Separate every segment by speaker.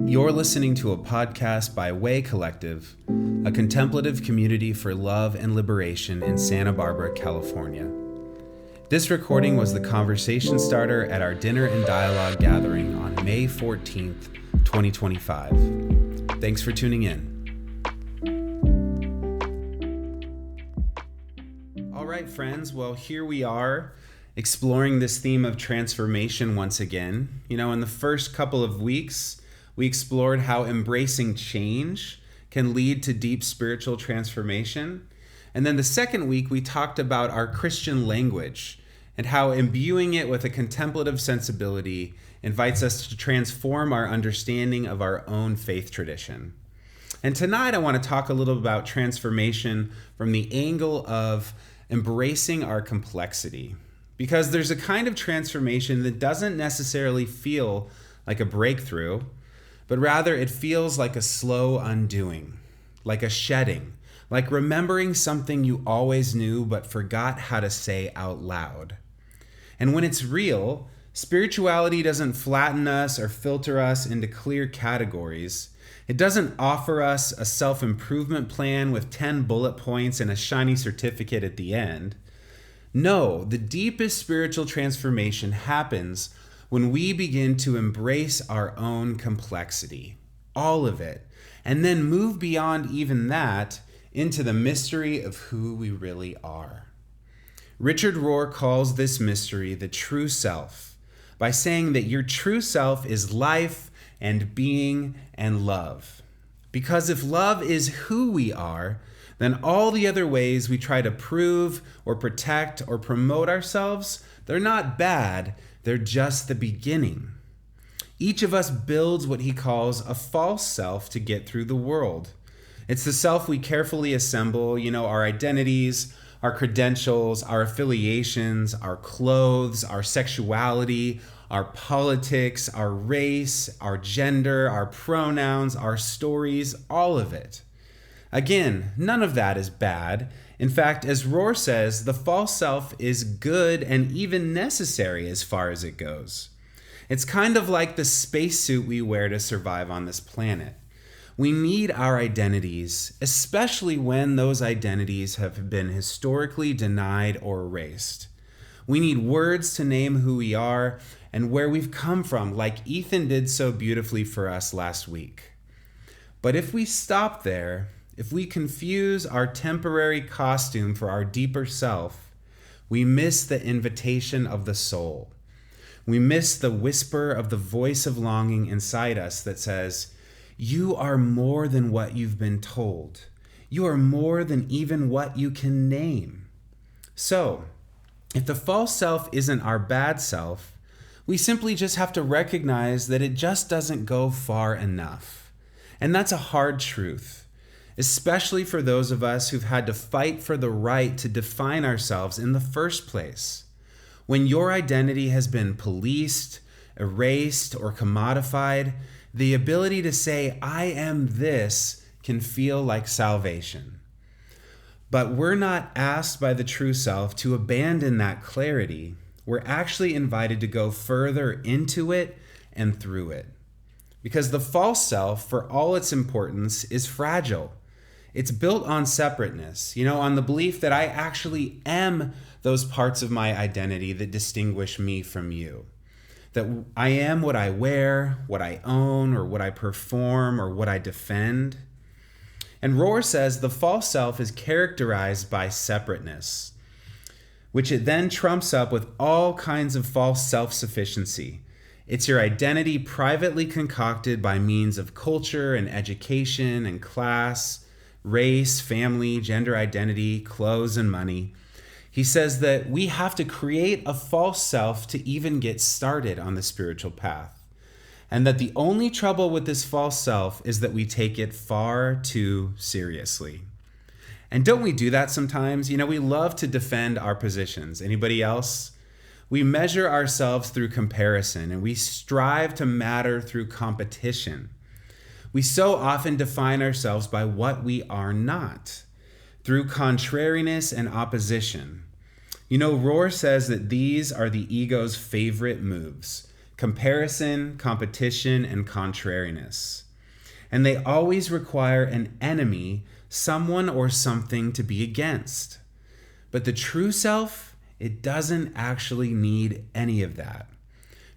Speaker 1: You're listening to a podcast by Way Collective, a contemplative community for love and liberation in Santa Barbara, California. This recording was the conversation starter at our dinner and dialogue gathering on May 14th, 2025. Thanks for tuning in. All right, friends. Well, here we are exploring this theme of transformation once again. In the first couple of weeks, we explored how embracing change can lead to deep spiritual transformation. And then the second week, we talked about our Christian language and how imbuing it with a contemplative sensibility invites us to transform our understanding of our own faith tradition. And tonight, I want to talk a little about transformation from the angle of embracing our complexity. Because there's a kind of transformation that doesn't necessarily feel like a breakthrough, but rather it feels like a slow undoing, like a shedding, like remembering something you always knew but forgot how to say out loud. And when it's real, spirituality doesn't flatten us or filter us into clear categories. It doesn't offer us a self-improvement plan with 10 bullet points and a shiny certificate at the end. No, the deepest spiritual transformation happens when we begin to embrace our own complexity, all of it, and then move beyond even that into the mystery of who we really are. Richard Rohr calls this mystery the true self, by saying that your true self is life and being and love. Because if love is who we are, then all the other ways we try to prove or protect or promote ourselves, they're not bad, they're just the beginning. Each of us builds what he calls a false self to get through the world. It's the self we carefully assemble, our identities, our credentials, our affiliations, our clothes, our sexuality, our politics, our race, our gender, our pronouns, our stories, all of it. Again, none of that is bad. In fact, as Rohr says, the false self is good and even necessary as far as it goes. It's kind of like the spacesuit we wear to survive on this planet. We need our identities, especially when those identities have been historically denied or erased. We need words to name who we are and where we've come from, like Ethan did so beautifully for us last week. But if we stop there, if we confuse our temporary costume for our deeper self, we miss the invitation of the soul. We miss the whisper of the voice of longing inside us that says, "You are more than what you've been told. You are more than even what you can name." So, if the false self isn't our bad self, we simply just have to recognize that it just doesn't go far enough. And that's a hard truth, especially for those of us who've had to fight for the right to define ourselves in the first place. When your identity has been policed, erased, or commodified, the ability to say, "I am this," can feel like salvation. But we're not asked by the true self to abandon that clarity. We're actually invited to go further into it and through it. Because the false self, for all its importance, is fragile. It's built on separateness, on the belief that I actually am those parts of my identity that distinguish me from you. That I am what I wear, what I own, or what I perform, or what I defend. And Rohr says the false self is characterized by separateness, which it then trumps up with all kinds of false self-sufficiency. It's your identity privately concocted by means of culture and education and class, race, family, gender identity, clothes, and money. He says that we have to create a false self to even get started on the spiritual path. And that the only trouble with this false self is that we take it far too seriously. And don't we do that sometimes? We love to defend our positions. Anybody else? We measure ourselves through comparison, and we strive to matter through competition. We so often define ourselves by what we are not, through contrariness and opposition. Rohr says that these are the ego's favorite moves: comparison, competition, and contrariness. And they always require an enemy, someone or something to be against. But the true self, it doesn't actually need any of that.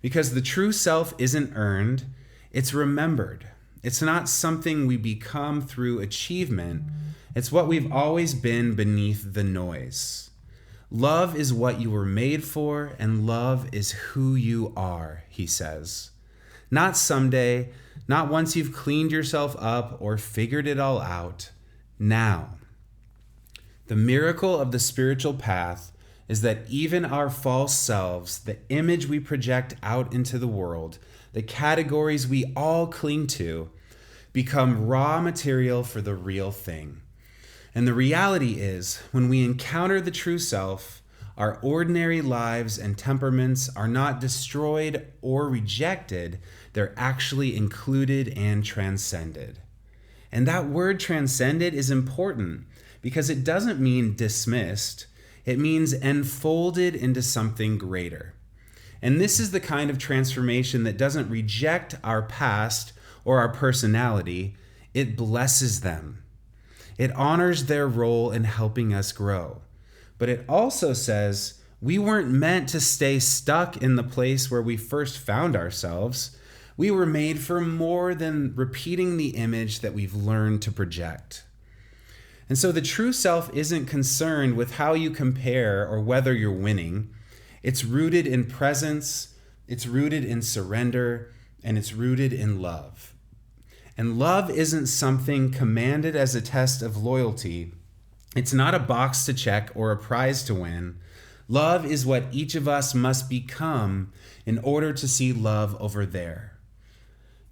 Speaker 1: Because the true self isn't earned, it's remembered. It's not something we become through achievement. It's what we've always been beneath the noise. Love is what you were made for, and love is who you are, he says. Not someday, not once you've cleaned yourself up or figured it all out. Now. The miracle of the spiritual path is that even our false selves, the image we project out into the world, the categories we all cling to, become raw material for the real thing. And the reality is, when we encounter the true self, our ordinary lives and temperaments are not destroyed or rejected, they're actually included and transcended. And that word transcended is important because it doesn't mean dismissed. It means enfolded into something greater. And this is the kind of transformation that doesn't reject our past or our personality. It blesses them. It honors their role in helping us grow. But it also says we weren't meant to stay stuck in the place where we first found ourselves. We were made for more than repeating the image that we've learned to project. And so the true self isn't concerned with how you compare or whether you're winning. It's rooted in presence, it's rooted in surrender, and it's rooted in love. And love isn't something commanded as a test of loyalty. It's not a box to check or a prize to win. Love is what each of us must become in order to see love over there.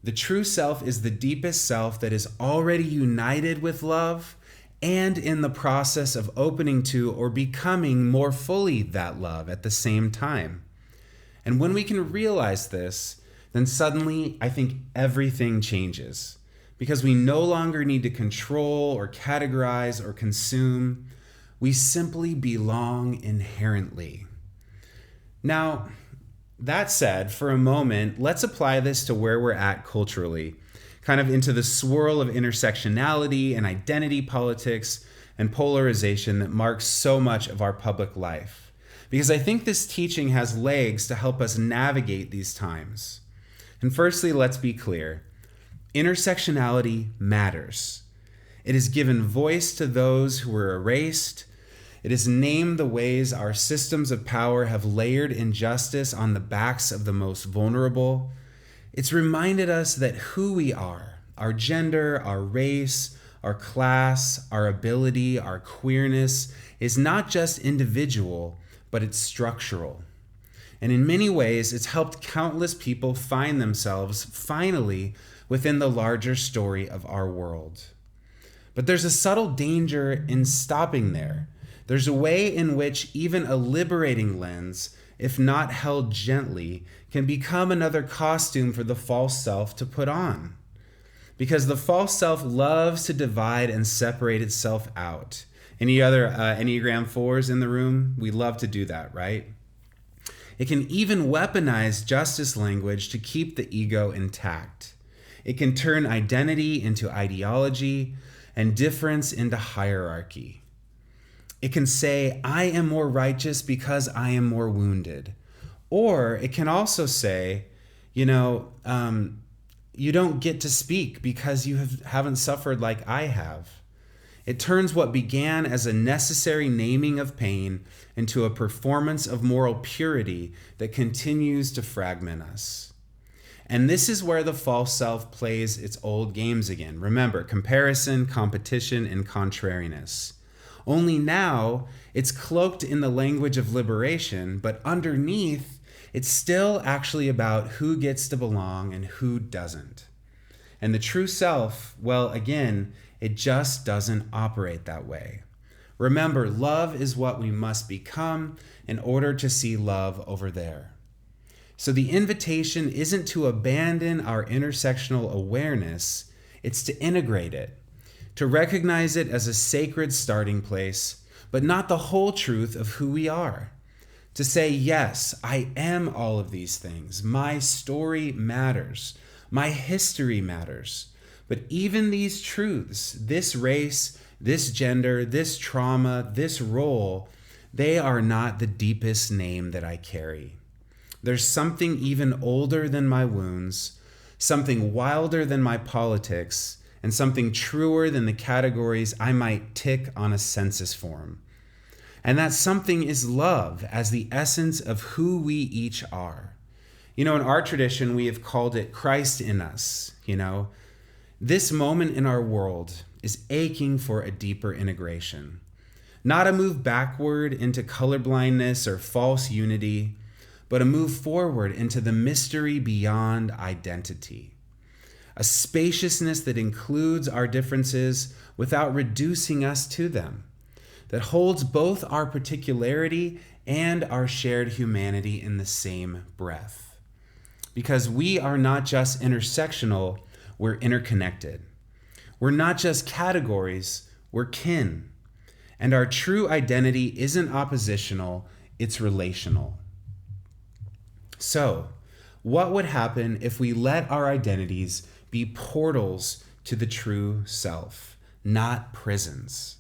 Speaker 1: The true self is the deepest self that is already united with love and in the process of opening to or becoming more fully that love at the same time. And when we can realize this, then suddenly I think everything changes because we no longer need to control or categorize or consume. We simply belong inherently. Now, that said, for a moment, let's apply this to where we're at culturally, kind of into the swirl of intersectionality and identity politics and polarization that marks so much of our public life. Because I think this teaching has legs to help us navigate these times. And firstly, let's be clear. Intersectionality matters. It has given voice to those who were erased. It has named the ways our systems of power have layered injustice on the backs of the most vulnerable. It's reminded us that who we are, our gender, our race, our class, our ability, our queerness, is not just individual, but it's structural. And in many ways, it's helped countless people find themselves finally within the larger story of our world. But there's a subtle danger in stopping there. There's a way in which even a liberating lens, if not held gently, can become another costume for the false self to put on. Because the false self loves to divide and separate itself out. Any other Enneagram 4s in the room? We love to do that, right? It can even weaponize justice language to keep the ego intact. It can turn identity into ideology and difference into hierarchy. It can say, I am more righteous because I am more wounded. Or it can also say, you don't get to speak because you haven't suffered like I have. It turns what began as a necessary naming of pain into a performance of moral purity that continues to fragment us. And this is where the false self plays its old games again. Remember, comparison, competition, and contrariness. Only now it's cloaked in the language of liberation, but underneath, it's still actually about who gets to belong and who doesn't. And the true self, well, again, it just doesn't operate that way. Remember, love is what we must become in order to see love over there. So the invitation isn't to abandon our intersectional awareness, it's to integrate it, to recognize it as a sacred starting place, but not the whole truth of who we are. To say, yes, I am all of these things. My story matters. My history matters. But even these truths, this race, this gender, this trauma, this role, they are not the deepest name that I carry. There's something even older than my wounds, something wilder than my politics, and something truer than the categories I might tick on a census form. And that something is love as the essence of who we each are. In our tradition, we have called it Christ in us. This moment in our world is aching for a deeper integration. Not a move backward into colorblindness or false unity, but a move forward into the mystery beyond identity. A spaciousness that includes our differences without reducing us to them, that holds both our particularity and our shared humanity in the same breath. Because we are not just intersectional, we're interconnected. We're not just categories, we're kin. And our true identity isn't oppositional, it's relational. So, what would happen if we let our identities be portals to the true self, not prisons?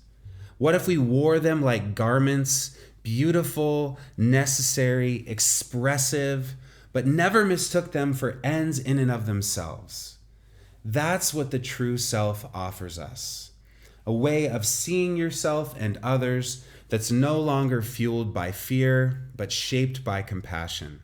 Speaker 1: What if we wore them like garments, beautiful, necessary, expressive, but never mistook them for ends in and of themselves? That's what the true self offers us. A way of seeing yourself and others that's no longer fueled by fear, but shaped by compassion.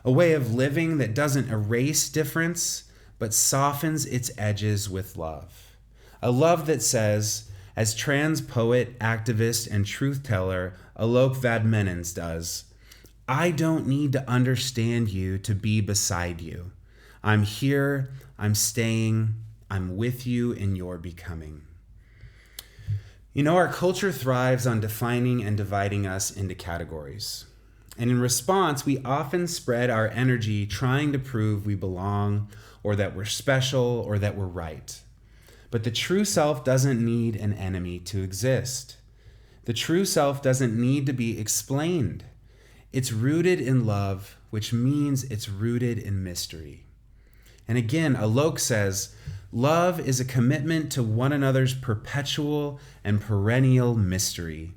Speaker 1: A way of living that doesn't erase difference, but softens its edges with love. A love that says, as trans poet, activist, and truth teller Alok Vadmenens does, I don't need to understand you to be beside you. I'm here, I'm staying, I'm with you in your becoming. Our culture thrives on defining and dividing us into categories. And in response, we often spread our energy trying to prove we belong, or that we're special, or that we're right. But the true self doesn't need an enemy to exist. The true self doesn't need to be explained. It's rooted in love, which means it's rooted in mystery. And again, Alok says, love is a commitment to one another's perpetual and perennial mystery.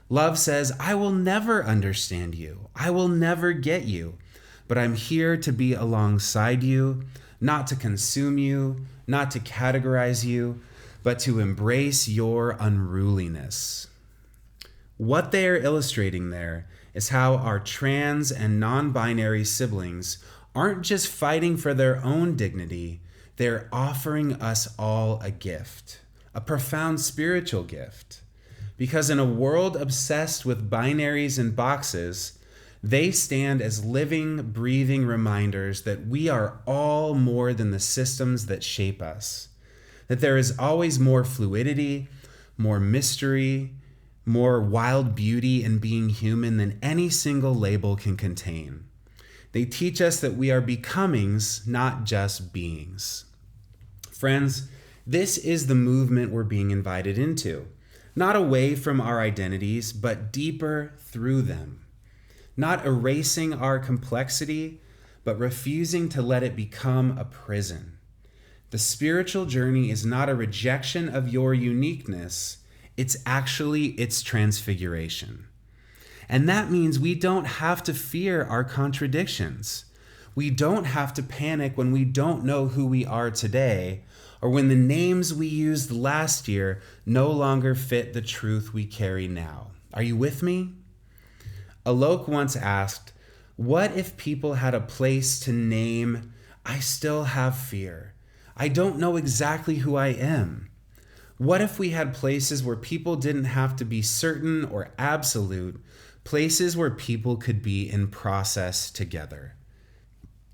Speaker 1: Love says, I will never understand you. I will never get you. But I'm here to be alongside you, not to consume you, not to categorize you, but to embrace your unruliness. What they are illustrating there is how our trans and non-binary siblings aren't just fighting for their own dignity, they're offering us all a gift, a profound spiritual gift. Because in a world obsessed with binaries and boxes, they stand as living, breathing reminders that we are all more than the systems that shape us. That there is always more fluidity, more mystery, more wild beauty in being human than any single label can contain. They teach us that we are becomings, not just beings. Friends, this is the movement we're being invited into. Not away from our identities, but deeper through them. Not erasing our complexity, but refusing to let it become a prison. The spiritual journey is not a rejection of your uniqueness, it's actually its transfiguration. And that means we don't have to fear our contradictions. We don't have to panic when we don't know who we are today, or when the names we used last year no longer fit the truth we carry now. Are you with me? Alok once asked, what if people had a place to name, I still have fear. I don't know exactly who I am. What if we had places where people didn't have to be certain or absolute, places where people could be in process together?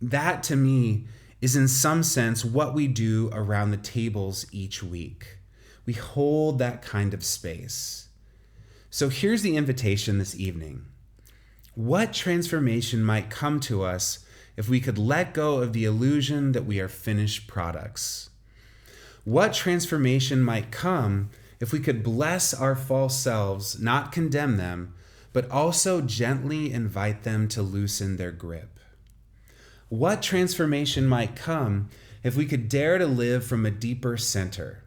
Speaker 1: That, to me, is in some sense what we do around the tables each week. We hold that kind of space. So here's the invitation this evening. What transformation might come to us if we could let go of the illusion that we are finished products? What transformation might come if we could bless our false selves, not condemn them, but also gently invite them to loosen their grip. What transformation might come if we could dare to live from a deeper center,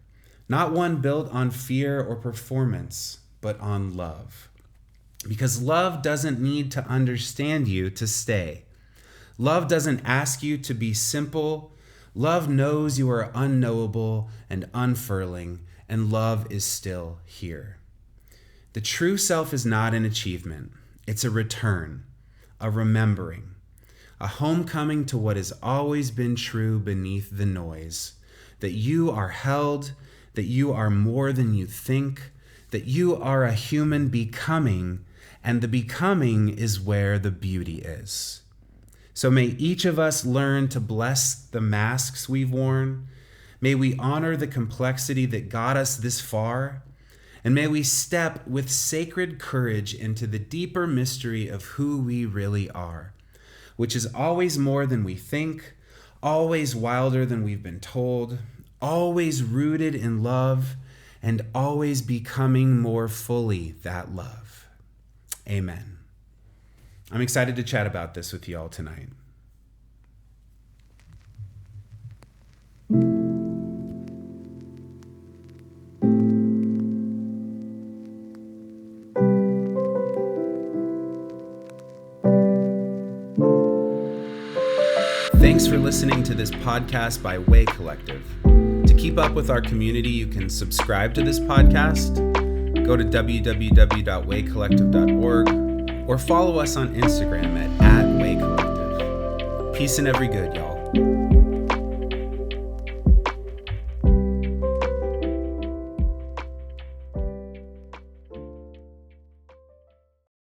Speaker 1: not one built on fear or performance, but on love? Because love doesn't need to understand you to stay. Love doesn't ask you to be simple. Love knows you are unknowable and unfurling, and love is still here. The true self is not an achievement. It's a return, a remembering, a homecoming to what has always been true beneath the noise, that you are held, that you are more than you think, that you are a human becoming, and the becoming is where the beauty is. So may each of us learn to bless the masks we've worn. May we honor the complexity that got us this far. And may we step with sacred courage into the deeper mystery of who we really are, which is always more than we think, always wilder than we've been told, always rooted in love, and always becoming more fully that love. Amen. I'm excited to chat about this with you all tonight. Thanks for listening to this podcast by Way Collective. To keep up with our community, you can subscribe to this podcast, go to www.waycollective.org, or follow us on Instagram at @WayCollective. Peace and every good, y'all.